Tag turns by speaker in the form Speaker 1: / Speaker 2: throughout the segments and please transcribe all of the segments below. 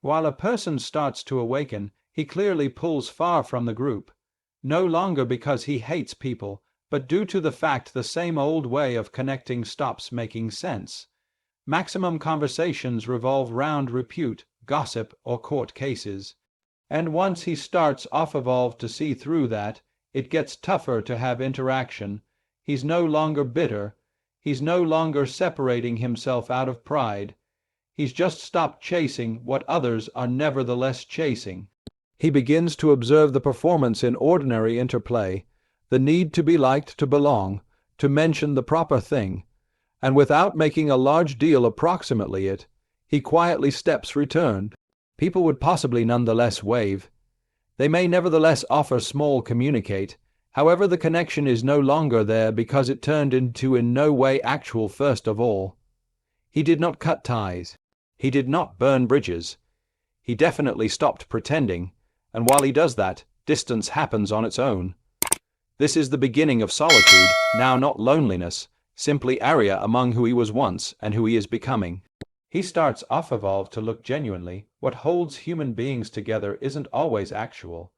Speaker 1: While a person starts to awaken, he clearly pulls far from the group, no longer because he hates people, but due to the fact the same old way of connecting stops making sense. Maximum conversations revolve round repute, gossip, or court cases. And once he starts off-evolved to see through that, it gets tougher to have interaction. He's no longer bitter. He's no longer separating himself out of pride. He's just stopped chasing what others are nevertheless chasing. He begins to observe the performance in ordinary interplay, the need to be liked, to belong, to mention the proper thing, and without making a large deal approximately it, he quietly steps returned. People would possibly nonetheless wave. They may nevertheless offer small communicate. However, the connection is no longer there because it turned into in no way actual first of all. He did not cut ties. He did not burn bridges. He definitely stopped pretending, and while he does that, distance happens on its own. This is the beginning of solitude, now not loneliness, simply area among who he was once and who he is becoming. He starts off-evolved to look genuinely. What holds human beings together isn't always actual.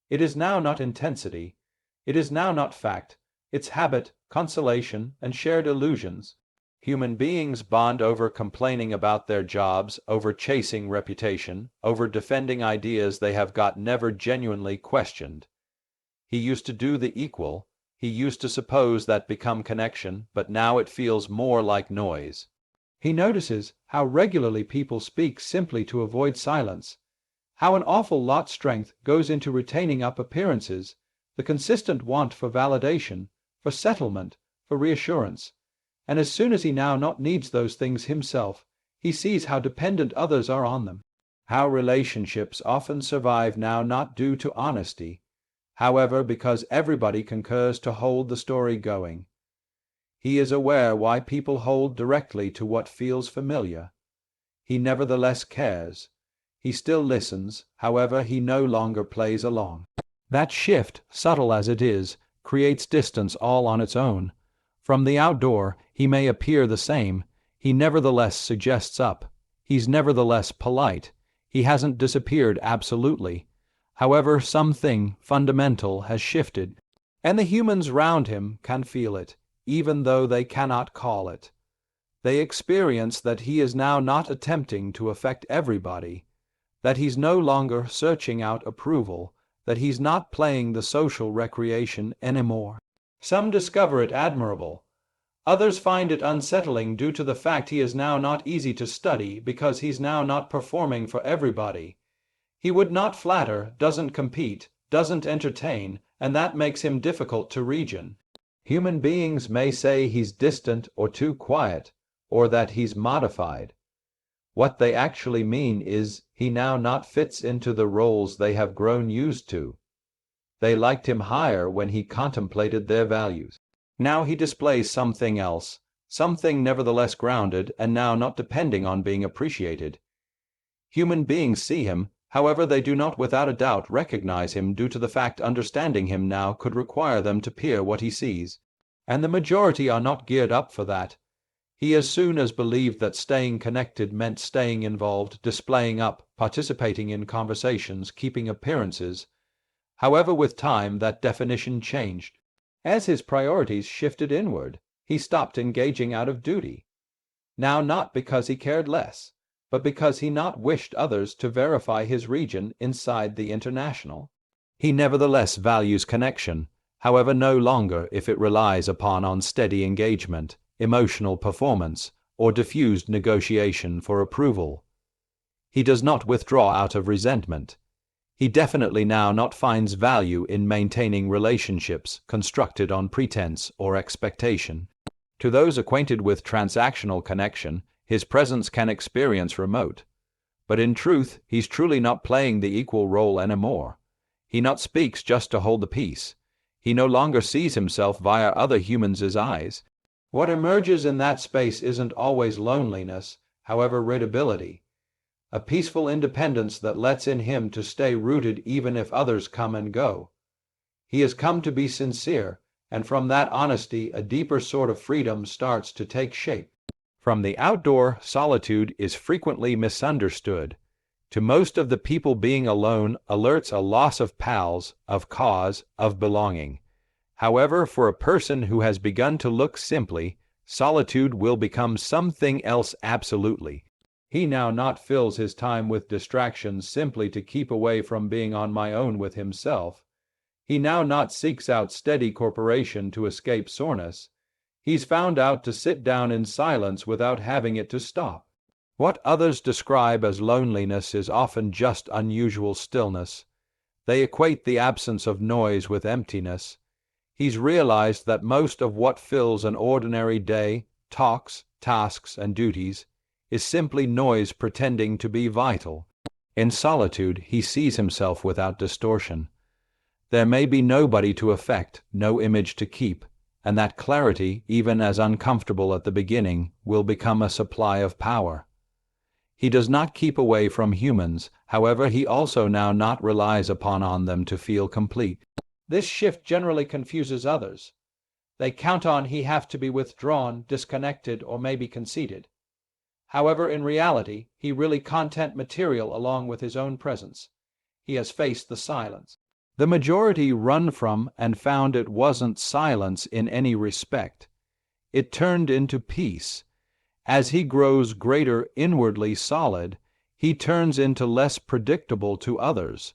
Speaker 1: It is now not intensity. It is now not fact. It's habit, consolation, and shared illusions. Human beings bond over complaining about their jobs, over chasing reputation, over defending ideas they have got never genuinely questioned. He used to do the equal. He used to suppose that become connection, but now it feels more like noise. He notices how regularly people speak simply to avoid silence, how an awful lot strength goes into retaining up appearances, the consistent want for validation, for settlement, for reassurance. And as soon as he now not needs those things himself, he sees how dependent others are on them, how relationships often survive now not due to honesty, however, because everybody concurs to hold the story going. He is aware why people hold directly to what feels familiar. He nevertheless cares. He still listens, however, he no longer plays along. That shift, subtle as it is, creates distance all on its own. From the outdoor, he may appear the same. He nevertheless suggests up. He's nevertheless polite. He hasn't disappeared absolutely. However, something fundamental has shifted, and the humans round him can feel it, even though they cannot call it. They experience that he is now not attempting to affect everybody, that he's no longer searching out approval, that he's not playing the social recreation anymore. Some discover it admirable. Others find it unsettling due to the fact he is now not easy to study because he's now not performing for everybody. He would not flatter, doesn't compete, doesn't entertain, and that makes him difficult to reason. Human beings may say he's distant or too quiet, or that he's modified. What they actually mean is he now not fits into the roles they have grown used to. They liked him higher when he contemplated their values. Now he displays something else, something nevertheless grounded and now not depending on being appreciated. Human beings see him, however they do not without a doubt recognize him due to the fact understanding him now could require them to peer what he sees. And the majority are not geared up for that. He as soon as believed that staying connected meant staying involved, displaying up, participating in conversations, keeping appearances. However, with time that definition changed. As his priorities shifted inward, he stopped engaging out of duty. Now not because he cared less, but because he not wished others to verify his region inside the international. He nevertheless values connection, however no longer if it relies upon unsteady engagement, emotional performance, or diffused negotiation for approval. He does not withdraw out of resentment. He definitely now not finds value in maintaining relationships constructed on pretense or expectation. To those acquainted with transactional connection, his presence can experience remote. But in truth, he's truly not playing the equal role anymore. He not speaks just to hold the peace. He no longer sees himself via other humans' eyes. What emerges in that space isn't always loneliness, however readability. A peaceful independence that lets in him to stay rooted even if others come and go. He has come to be sincere, and from that honesty a deeper sort of freedom starts to take shape. From the outdoor, solitude is frequently misunderstood. To most of the people, being alone alerts a loss of pals, of cause, of belonging. However, for a person who has begun to look simply, solitude will become something else absolutely. He now not fills his time with distractions simply to keep away from being on my own with himself. He now not seeks out steady corporation to escape soreness. He's found out to sit down in silence without having it to stop. What others describe as loneliness is often just unusual stillness. They equate the absence of noise with emptiness. He's realized that most of what fills an ordinary day, talks, tasks, and duties, is simply noise pretending to be vital. In solitude, he sees himself without distortion. There may be nobody to affect, no image to keep, and that clarity, even as uncomfortable at the beginning, will become a supply of power. He does not keep away from humans, however he also now not relies upon them to feel complete. This shift generally confuses others. They count on he have to be withdrawn, disconnected, or maybe conceited. However, in reality, he really content material along with his own presence. He has faced the silence. The majority run from and found it wasn't silence in any respect. It turned into peace. As he grows greater inwardly solid, he turns into less predictable to others,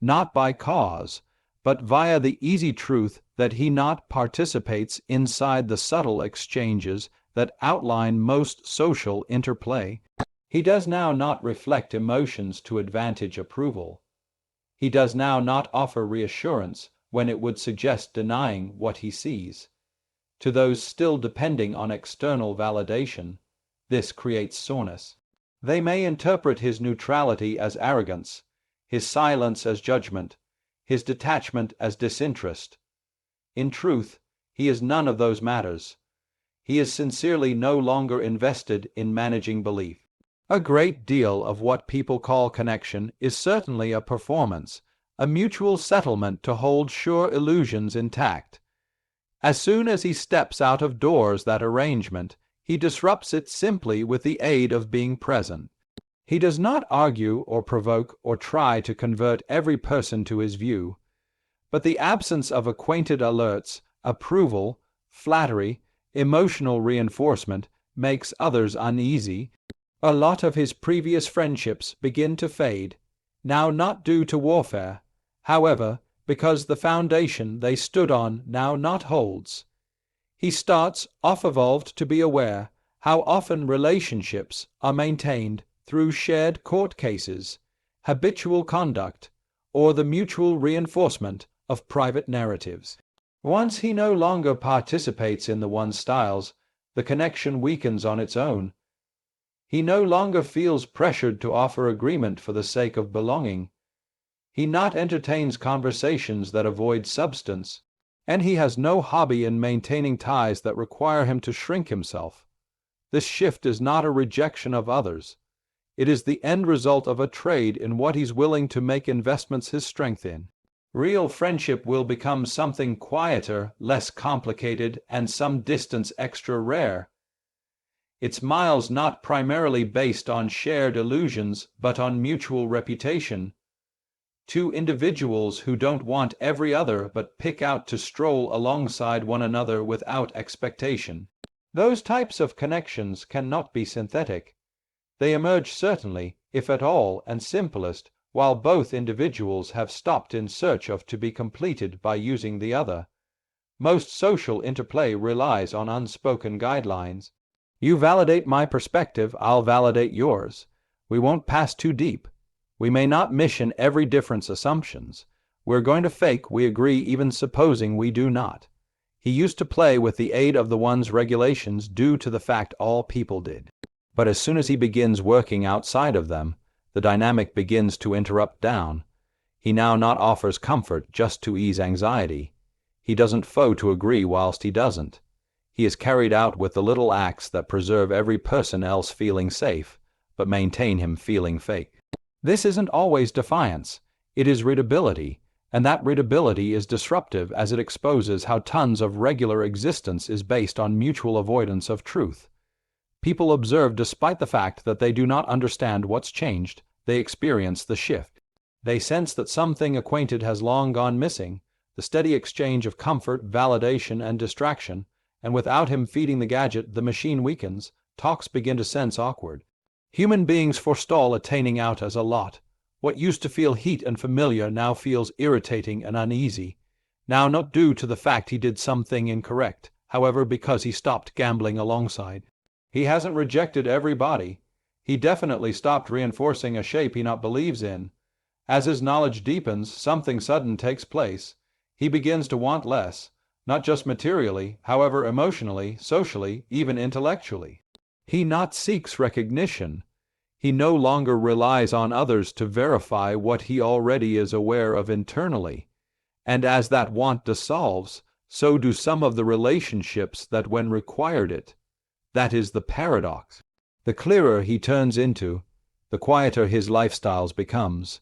Speaker 1: not by cause, but via the easy truth that he not participates inside the subtle exchanges that outline most social interplay. He does now not reflect emotions to advantage approval. He does now not offer reassurance when it would suggest denying what he sees. To those still depending on external validation, this creates soreness. They may interpret his neutrality as arrogance, his silence as judgment, his detachment as disinterest. In truth, he is none of those matters. He is sincerely no longer invested in managing belief. A great deal of what people call connection is certainly a performance, a mutual settlement to hold sure illusions intact. As soon as he steps out of doors that arrangement, he disrupts it simply with the aid of being present. He does not argue or provoke or try to convert every person to his view, but the absence of acquainted alerts, approval, flattery, emotional reinforcement makes others uneasy. A lot of his previous friendships begin to fade, now not due to warfare, however, because the foundation they stood on now not holds. He starts, off-evolved, to be aware how often relationships are maintained through shared court cases, habitual conduct, or the mutual reinforcement of private narratives. Once he no longer participates in the one's styles, the connection weakens on its own. He no longer feels pressured to offer agreement for the sake of belonging. He not entertains conversations that avoid substance, and he has no hobby in maintaining ties that require him to shrink himself. This shift is not a rejection of others. It is the end result of a trade in what he's willing to make investments his strength in. Real friendship will become something quieter, less complicated, and some distance extra rare. Its miles not primarily based on shared illusions, but on mutual reputation. Two individuals who don't want every other but pick out to stroll alongside one another without expectation. Those types of connections cannot be synthetic. They emerge certainly, if at all, and simplest, while both individuals have stopped in search of to be completed by using the other. Most social interplay relies on unspoken guidelines. You validate my perspective, I'll validate yours. We won't pass too deep. We may not mission every difference assumptions. We're going to fake we agree even supposing we do not. He used to play with the aid of the one's regulations due to the fact all people did. But as soon as he begins working outside of them, the dynamic begins to interrupt down. He now not offers comfort just to ease anxiety. He doesn't foe to agree whilst he doesn't. He is carried out with the little acts that preserve every person else feeling safe, but maintain him feeling fake. This isn't always defiance. It is readability, and that readability is disruptive as it exposes how tons of regular existence is based on mutual avoidance of truth. People observe despite the fact that they do not understand what's changed, they experience the shift. They sense that something acquainted has long gone missing, the steady exchange of comfort, validation, and distraction, and without him feeding the gadget, the machine weakens, talks begin to sense awkward. Human beings forestall attaining out as a lot. What used to feel heat and familiar now feels irritating and uneasy. Now not due to the fact he did something incorrect, however, because he stopped gambling alongside. He hasn't rejected everybody. He definitely stopped reinforcing a shape he not believes in. As his knowledge deepens, something sudden takes place. He begins to want less, not just materially, however, emotionally, socially, even intellectually. He not seeks recognition. He no longer relies on others to verify what he already is aware of internally. And as that want dissolves, so do some of the relationships that when required it. That is the paradox. The clearer he turns into, the quieter his lifestyles becomes.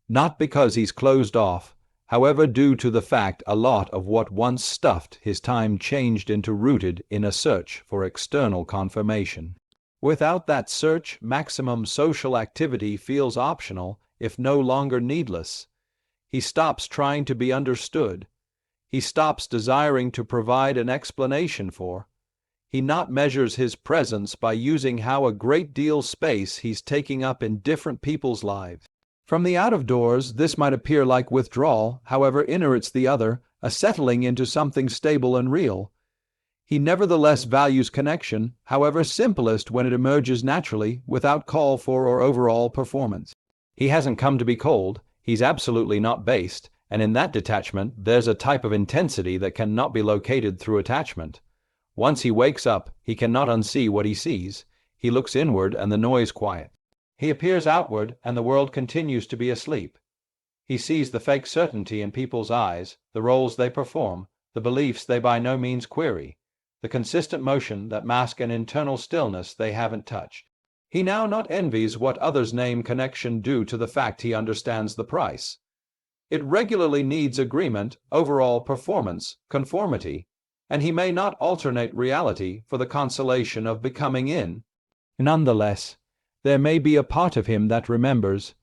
Speaker 1: Not because he's closed off, however, due to the fact a lot of what once stuffed his time changed into rooted in a search for external confirmation. Without that search, maximum social activity feels optional, if no longer needless. He stops trying to be understood. He stops desiring to provide an explanation for. He not measures his presence by using how a great deal space he's taking up in different people's lives. From the out of doors, this might appear like withdrawal, however inner it's the other, a settling into something stable and real. He nevertheless values connection, however simplest when it emerges naturally, without call for or overall performance. He hasn't come to be cold, he's absolutely not based, and in that detachment there's a type of intensity that cannot be located through attachment. Once he wakes up, he cannot unsee what he sees. He looks inward and the noise quiet. He appears outward and the world continues to be asleep. He sees the fake certainty in people's eyes, the roles they perform, the beliefs they by no means query, the consistent motion that mask an internal stillness they haven't touched. He now not envies what others name connection due to the fact he understands the price. It regularly needs agreement, overall performance, conformity, and he may not alternate reality for the consolation of becoming in. Nonetheless, there may be a part of him that remembers,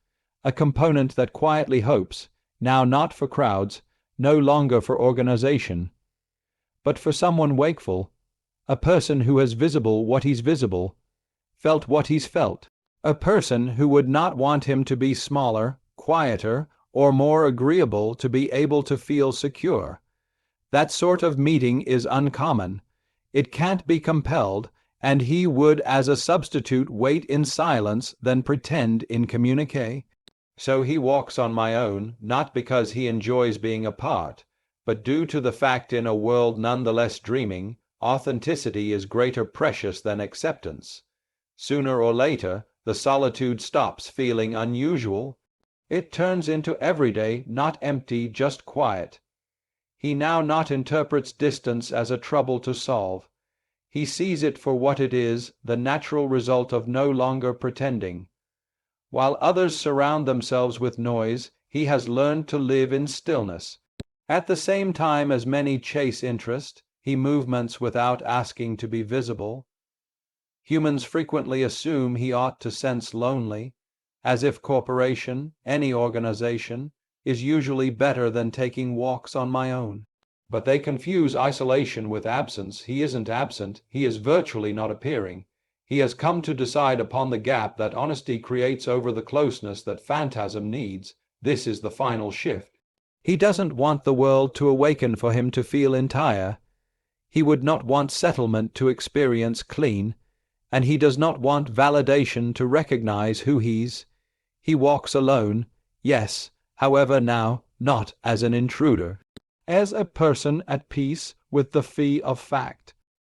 Speaker 1: a component that quietly hopes, now not for crowds, no longer for organization, but for someone wakeful, a person who has visible what he's visible, felt what he's felt, a person who would not want him to be smaller, quieter, or more agreeable to be able to feel secure. That sort of meeting is uncommon. It can't be compelled, and he would as a substitute wait in silence than pretend in communique. So he walks on my own, not because he enjoys being apart, but due to the fact in a world nonetheless dreaming, authenticity is greater precious than acceptance. Sooner or later, the solitude stops feeling unusual. It turns into everyday, not empty, just quiet. He now not interprets distance as a trouble to solve. He sees it for what it is, the natural result of no longer pretending. While others surround themselves with noise, he has learned to live in stillness. At the same time as many chase interest, he movements without asking to be visible. Humans frequently assume he ought to sense lonely, as if corporation, any organization, is usually better than taking walks on my own. But they confuse isolation with absence. He isn't absent, he is virtually not appearing. He has come to decide upon the gap that honesty creates over the closeness that phantasm needs. This is the final shift. He doesn't want the world to awaken for him to feel entire. He would not want settlement to experience clean, and he does not want validation to recognize who he's. He walks alone, yes, however now, not as an intruder, as a person at peace with the fee of fact.